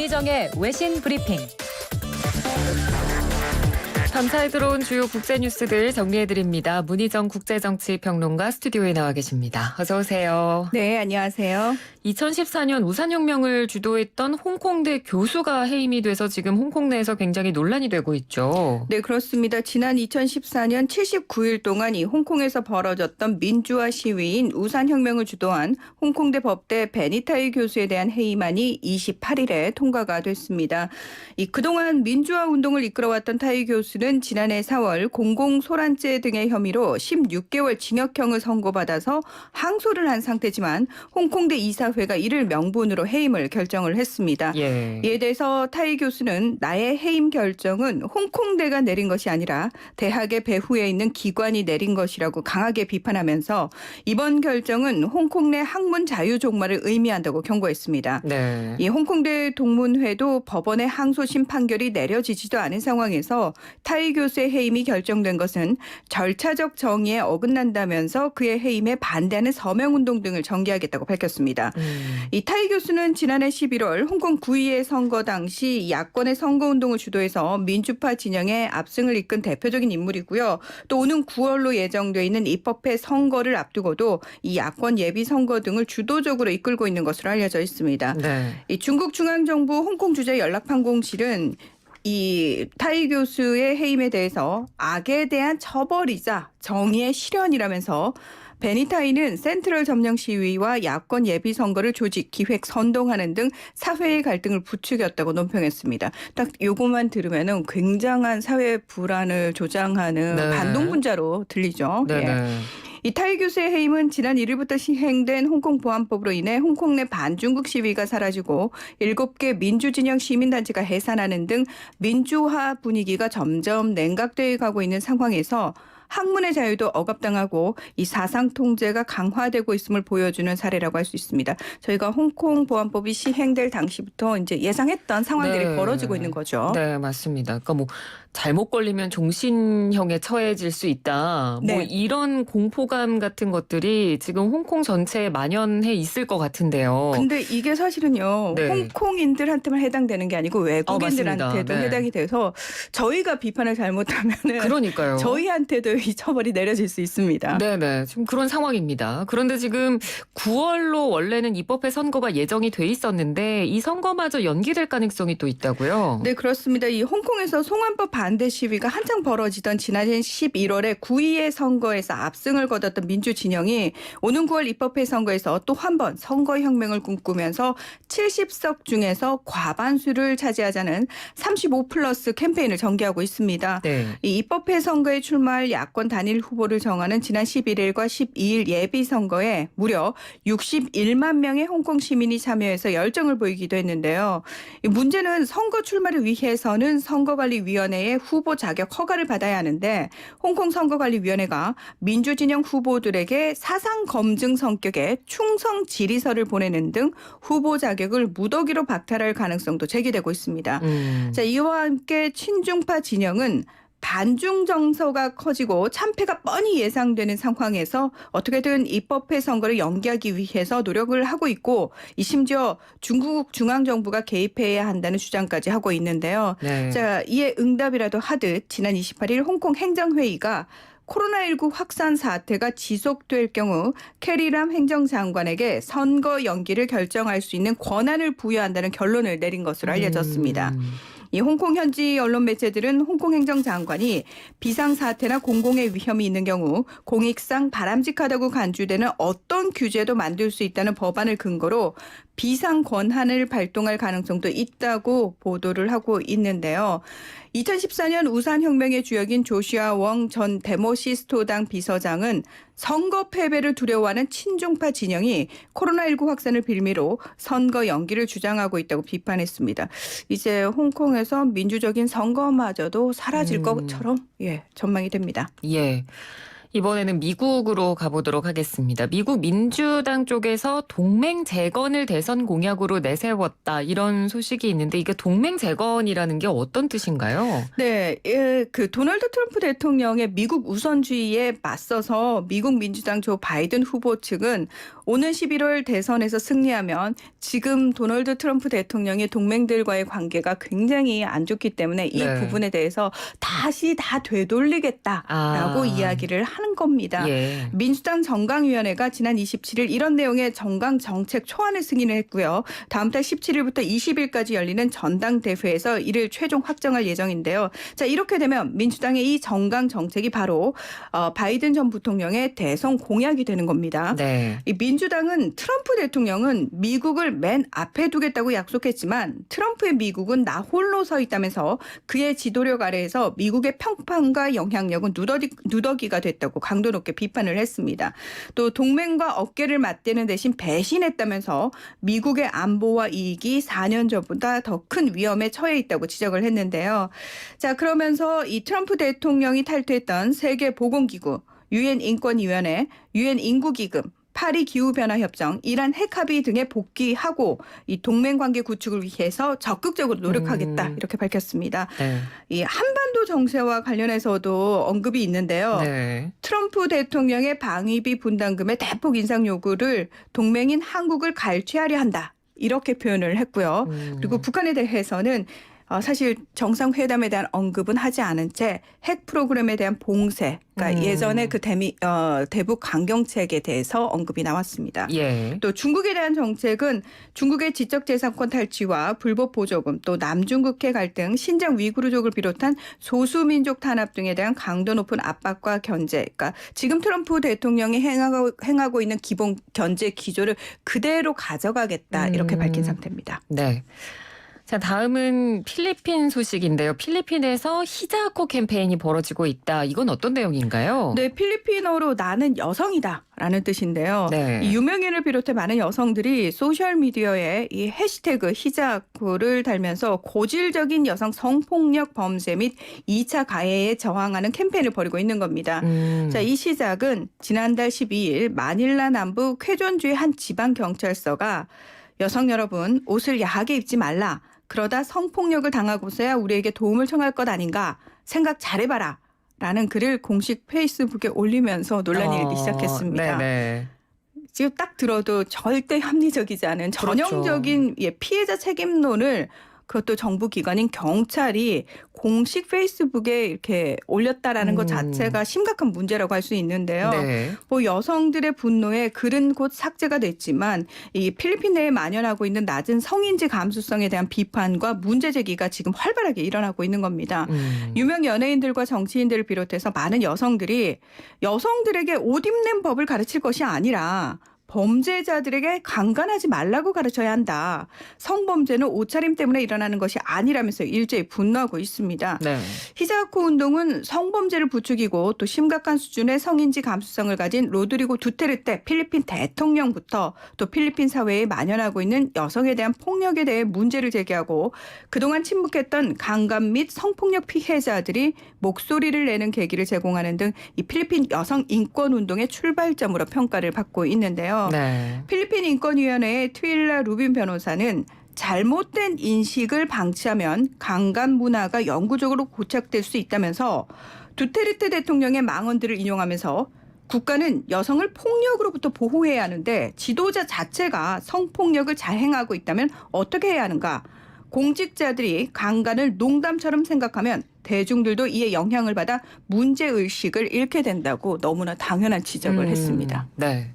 문희정의 외신 브리핑. 밤사이 들어온 주요 국제 뉴스들 정리해드립니다. 문희정 국제정치평론가 스튜디오에 나와 계십니다. 어서 오세요. 네, 안녕하세요. 2014년 우산혁명을 주도했던 홍콩대 교수가 해임이 돼서 지금 홍콩 내에서 굉장히 논란이 되고 있죠. 네, 그렇습니다. 지난 2014년 79일 동안 이 홍콩에서 벌어졌던 민주화 시위인 우산혁명을 주도한 홍콩대 법대 베니타이 교수에 대한 해임안이 28일에 통과가 됐습니다. 그동안 민주화 운동을 이끌어왔던 타이 교수는 지난해 4월 공공소란죄 등의 혐의로 16개월 징역형을 선고받아서 항소를 한 상태지만 홍콩대 이사회가 이를 명분으로 해임을 결정을 했습니다. 이에 대해서 타이 교수는 나의 해임 결정은 홍콩대가 내린 것이 아니라 대학의 배후에 있는 기관이 내린 것이라고 강하게 비판하면서 이번 결정은 홍콩 내 학문 자유 종말을 의미한다고 경고했습니다. 네. 이 홍콩대 동문회도 법원의 항소심 판결이 내려지지도 않은 상황에서 타이 교수의 해임이 결정된 것은 절차적 정의에 어긋난다면서 그의 해임에 반대하는 서명운동 등을 전개하겠다고 밝혔습니다. 이 타이 교수는 지난해 11월 홍콩 구의회 선거 당시 야권의 선거운동을 주도해서 민주파 진영의 압승을 이끈 대표적인 인물이고요. 또 오는 9월로 예정돼 있는 입법회 선거를 앞두고도 이 야권 예비선거 등을 주도적으로 이끌고 있는 것으로 알려져 있습니다. 네. 이 중국 중앙정부 홍콩 주재 연락판공실은 이 타이 교수의 해임에 대해서 악에 대한 처벌이자 정의의 실현이라면서 베니타이는 센트럴 점령 시위와 야권 예비선거를 조직, 기획, 선동하는 등 사회의 갈등을 부추겼다고 논평했습니다. 딱 요것만 들으면 굉장한 사회 불안을 조장하는 네. 반동분자로 들리죠. 네. 예. 이 타이 교수의 해임은 지난 1일부터 시행된 홍콩 보안법으로 인해 홍콩 내 반중국 시위가 사라지고 7개 민주진영 시민단체가 해산하는 등 민주화 분위기가 점점 냉각되어 가고 있는 상황에서 학문의 자유도 억압당하고 이 사상 통제가 강화되고 있음을 보여주는 사례라고 할 수 있습니다. 저희가 홍콩 보안법이 시행될 당시부터 이제 예상했던 상황들이 네. 벌어지고 있는 거죠. 네, 맞습니다. 그러니까 뭐 잘못 걸리면 종신형에 처해질 수 있다. 뭐 네. 이런 공포감 같은 것들이 지금 홍콩 전체에 만연해 있을 것 같은데요. 근데 이게 사실은요. 네. 홍콩인들한테만 해당되는 게 아니고 외국인들한테도 맞습니다. 네. 해당이 돼서 저희가 비판을 잘못하면은 그러니까요. 저희한테도 이 처벌이 내려질 수 있습니다. 네네. 지금 그런 상황입니다. 그런데 지금 9월로 원래는 입법회 선거가 예정이 돼 있었는데 이 선거마저 연기될 가능성이 또 있다고요? 네, 그렇습니다. 이 홍콩에서 송환법 반대 시위가 한창 벌어지던 지난해 11월에 구의회 선거에서 압승을 거뒀던 민주진영이 오는 9월 입법회 선거에서 또 한 번 선거혁명을 꿈꾸면서 70석 중에서 과반수를 차지하자는 35+ 캠페인을 전개하고 있습니다. 네. 이 입법회 선거에 출마할 야권 단일 후보를 정하는 지난 11일과 12일 예비선거에 무려 61만 명의 홍콩 시민이 참여해서 열정을 보이기도 했는데요. 이 문제는 선거 출마를 위해서는 선거관리위원회의 후보 자격 허가를 받아야 하는데 홍콩 선거관리위원회가 민주진영 후보들에게 사상 검증 성격의 충성 질의서를 보내는 등 후보 자격을 무더기로 박탈할 가능성도 제기되고 있습니다. 자, 이와 함께 친중파 진영은 반중 정서가 커지고 참패가 뻔히 예상되는 상황에서 어떻게든 입법회 선거를 연기하기 위해서 노력을 하고 있고 심지어 중국 중앙정부가 개입해야 한다는 주장까지 하고 있는데요. 네. 자, 이에 응답이라도 하듯 지난 28일 홍콩 행정회의가 코로나19 확산 사태가 지속될 경우 캐리람 행정장관에게 선거 연기를 결정할 수 있는 권한을 부여한다는 결론을 내린 것으로 알려졌습니다. 이 홍콩 현지 언론 매체들은 홍콩 행정장관이 비상사태나 공공의 위험이 있는 경우 공익상 바람직하다고 간주되는 어떤 규제도 만들 수 있다는 법안을 근거로 비상 권한을 발동할 가능성도 있다고 보도를 하고 있는데요. 2014년 우산혁명의 주역인 조시아 웡 전 데모시스토당 비서장은 선거 패배를 두려워하는 친중파 진영이 코로나19 확산을 빌미로 선거 연기를 주장하고 있다고 비판했습니다. 이제 홍콩에서 민주적인 선거마저도 사라질 것처럼 전망이 됩니다. 예. 이번에는 미국으로 가보도록 하겠습니다. 미국 민주당 쪽에서 동맹 재건을 대선 공약으로 내세웠다 이런 소식이 있는데 이게 동맹 재건이라는 게 어떤 뜻인가요? 네, 그 도널드 트럼프 대통령의 미국 우선주의에 맞서서 미국 민주당 조 바이든 후보 측은 오는 11월 대선에서 승리하면 지금 도널드 트럼프 대통령의 동맹들과의 관계가 굉장히 안 좋기 때문에 이 네. 부분에 대해서 다시 다 되돌리겠다라고 이야기를 하는 겁니다. 예. 민주당 정강위원회가 지난 27일 이런 내용의 정강 정책 초안을 승인을 했고요. 다음 달 17일부터 20일까지 열리는 전당대회에서 이를 최종 확정할 예정인데요. 자, 이렇게 되면 민주당의 이 정강 정책이 바로 바이든 전 부통령의 대선 공약이 되는 겁니다. 네. 이 민주당은 트럼프 대통령은 미국을 맨 앞에 두겠다고 약속했지만 트럼프의 미국은 나 홀로 서 있다면서 그의 지도력 아래에서 미국의 평판과 영향력은 누더기가 됐다고 강도 높게 비판을 했습니다. 또 동맹과 어깨를 맞대는 대신 배신했다면서 미국의 안보와 이익이 4년 전보다 더 큰 위험에 처해 있다고 지적을 했는데요. 자, 그러면서 이 트럼프 대통령이 탈퇴했던 세계보건기구, 유엔 인권위원회, 유엔 인구기금, 파리 기후변화협정, 이란 핵합의 등에 복귀하고 이 동맹관계 구축을 위해서 적극적으로 노력하겠다 이렇게 밝혔습니다. 네. 이 한반도 정세와 관련해서도 언급이 있는데요. 네. 트럼프 대통령의 방위비 분담금의 대폭 인상 요구를 동맹인 한국을 갈취하려 한다. 이렇게 표현을 했고요. 그리고 북한에 대해서는 사실 정상회담에 대한 언급은 하지 않은 채 핵 프로그램에 대한 봉쇄, 그러니까 예전에 그 대북 강경책에 대해서 언급이 나왔습니다. 예. 또 중국에 대한 정책은 중국의 지적재산권 탈취와 불법 보조금, 또 남중국해 갈등, 신장 위구르족을 비롯한 소수민족 탄압 등에 대한 강도 높은 압박과 견제, 그러니까 지금 트럼프 대통령이 행하고 있는 기본 견제 기조를 그대로 가져가겠다 이렇게 밝힌 상태입니다. 네. 자, 다음은 필리핀 소식인데요. 필리핀에서 히자코 캠페인이 벌어지고 있다. 이건 어떤 내용인가요? 네, 필리핀어로 나는 여성이다라는 뜻인데요. 네. 이 유명인을 비롯해 많은 여성들이 소셜 미디어에 이 해시태그 히자코를 달면서 고질적인 여성 성폭력 범죄 및 2차 가해에 저항하는 캠페인을 벌이고 있는 겁니다. 자, 이 시작은 지난달 12일 마닐라 남부 쾌존주의 한 지방 경찰서가 여성 여러분 옷을 야하게 입지 말라. 그러다 성폭력을 당하고서야 우리에게 도움을 청할 것 아닌가 생각 잘해봐라 라는 글을 공식 페이스북에 올리면서 논란이 일기 시작했습니다. 네네. 지금 딱 들어도 절대 합리적이지 않은 전형적인 피해자 책임론을 그것도 정부 기관인 경찰이 공식 페이스북에 이렇게 올렸다라는 것 자체가 심각한 문제라고 할 수 있는데요. 네. 뭐 여성들의 분노에 글은 곧 삭제가 됐지만 이 필리핀 내에 만연하고 있는 낮은 성인지 감수성에 대한 비판과 문제 제기가 지금 활발하게 일어나고 있는 겁니다. 유명 연예인들과 정치인들을 비롯해서 많은 여성들이 여성들에게 옷 입는 법을 가르칠 것이 아니라 범죄자들에게 강간하지 말라고 가르쳐야 한다. 성범죄는 옷차림 때문에 일어나는 것이 아니라면서 일제히 분노하고 있습니다. 네. 히자코 운동은 성범죄를 부추기고 또 심각한 수준의 성인지 감수성을 가진 로드리고 두테르테 필리핀 대통령부터 또 필리핀 사회에 만연하고 있는 여성에 대한 폭력에 대해 문제를 제기하고 그동안 침묵했던 강간 및 성폭력 피해자들이 목소리를 내는 계기를 제공하는 등 이 필리핀 여성 인권 운동의 출발점으로 평가를 받고 있는데요. 네. 필리핀 인권위원회의 트윌라 루빈 변호사는 잘못된 인식을 방치하면 강간 문화가 영구적으로 고착될 수 있다면서 두테르테 대통령의 망언들을 인용하면서 국가는 여성을 폭력으로부터 보호해야 하는데 지도자 자체가 성폭력을 잘 행하고 있다면 어떻게 해야 하는가? 공직자들이 강간을 농담처럼 생각하면 대중들도 이에 영향을 받아 문제의식을 잃게 된다고 너무나 당연한 지적을 했습니다. 네.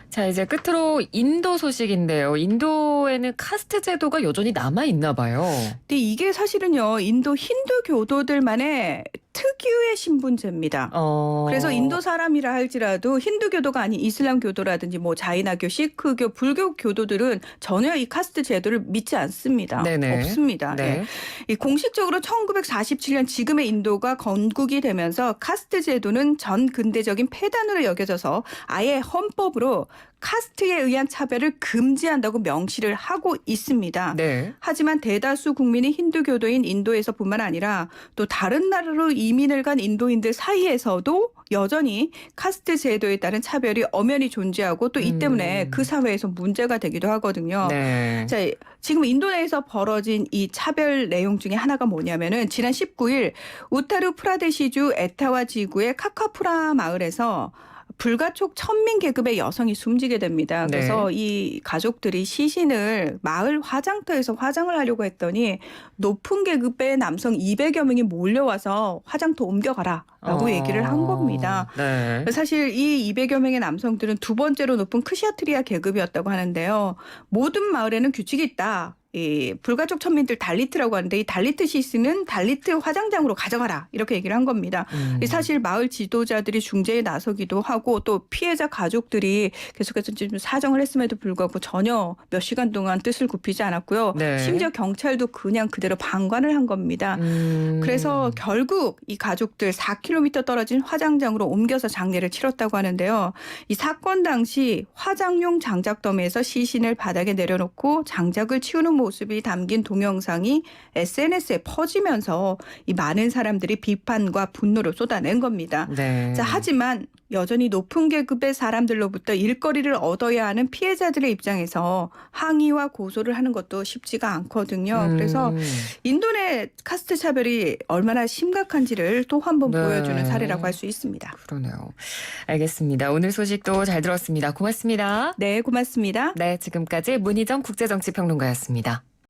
자, 이제 끝으로 인도 소식인데요. 인도에는 카스트 제도가 여전히 남아있나 봐요. 근데 이게 사실은요, 인도 힌두 교도들만의 특유의 신분제입니다. 그래서 인도 사람이라 할지라도 힌두교도가 아닌 이슬람교도라든지 뭐 자이나교, 시크교, 불교 교도들은 전혀 이 카스트 제도를 믿지 않습니다. 네네. 없습니다. 네. 예. 이 공식적으로 1947년 지금의 인도가 건국이 되면서 카스트 제도는 전 근대적인 폐단으로 여겨져서 아예 헌법으로 카스트에 의한 차별을 금지한다고 명시를 하고 있습니다. 네. 하지만 대다수 국민이 힌두교도인 인도에서뿐만 아니라 또 다른 나라로 이민을 간 인도인들 사이에서도 여전히 카스트 제도에 따른 차별이 엄연히 존재하고 또 이 때문에 그 사회에서 문제가 되기도 하거든요. 네. 자, 지금 인도 내에서 벌어진 이 차별 내용 중에 하나가 뭐냐면은 지난 19일 우타르 프라데시주 에타와 지구의 카카푸라 마을에서 불가촉 천민 계급의 여성이 숨지게 됩니다. 네. 그래서 이 가족들이 시신을 마을 화장터에서 화장을 하려고 했더니 높은 계급의 남성 200여 명이 몰려와서 화장터 옮겨가라라고 얘기를 한 겁니다. 네. 사실 이 200여 명의 남성들은 두 번째로 높은 크시아트리아 계급이었다고 하는데요. 모든 마을에는 규칙이 있다. 이 불가촉 천민들 달리트라고 하는데 이 달리트 시스는 달리트 화장장으로 가져가라 이렇게 얘기를 한 겁니다. 사실 마을 지도자들이 중재에 나서기도 하고 또 피해자 가족들이 계속해서 좀 사정을 했음에도 불구하고 전혀 몇 시간 동안 뜻을 굽히지 않았고요. 네. 심지어 경찰도 그냥 그대로 방관을 한 겁니다. 그래서 결국 이 가족들 4km 떨어진 화장장으로 옮겨서 장례를 치렀다고 하는데요. 이 사건 당시 화장용 장작더미에서 시신을 바닥에 내려놓고 장작을 치우는 모습이 담긴 동영상이 SNS에 퍼지면서 이 많은 사람들이 비판과 분노를 쏟아낸 겁니다. 네. 자, 하지만 여전히 높은 계급의 사람들로부터 일거리를 얻어야 하는 피해자들의 입장에서 항의와 고소를 하는 것도 쉽지가 않거든요. 그래서 인도 내 카스트 차별이 얼마나 심각한지를 또 한 번 네. 보여주는 사례라고 할 수 있습니다. 그러네요. 알겠습니다. 오늘 소식도 잘 들었습니다. 고맙습니다. 네, 고맙습니다. 네, 지금까지 문희정 국제정치평론가였습니다.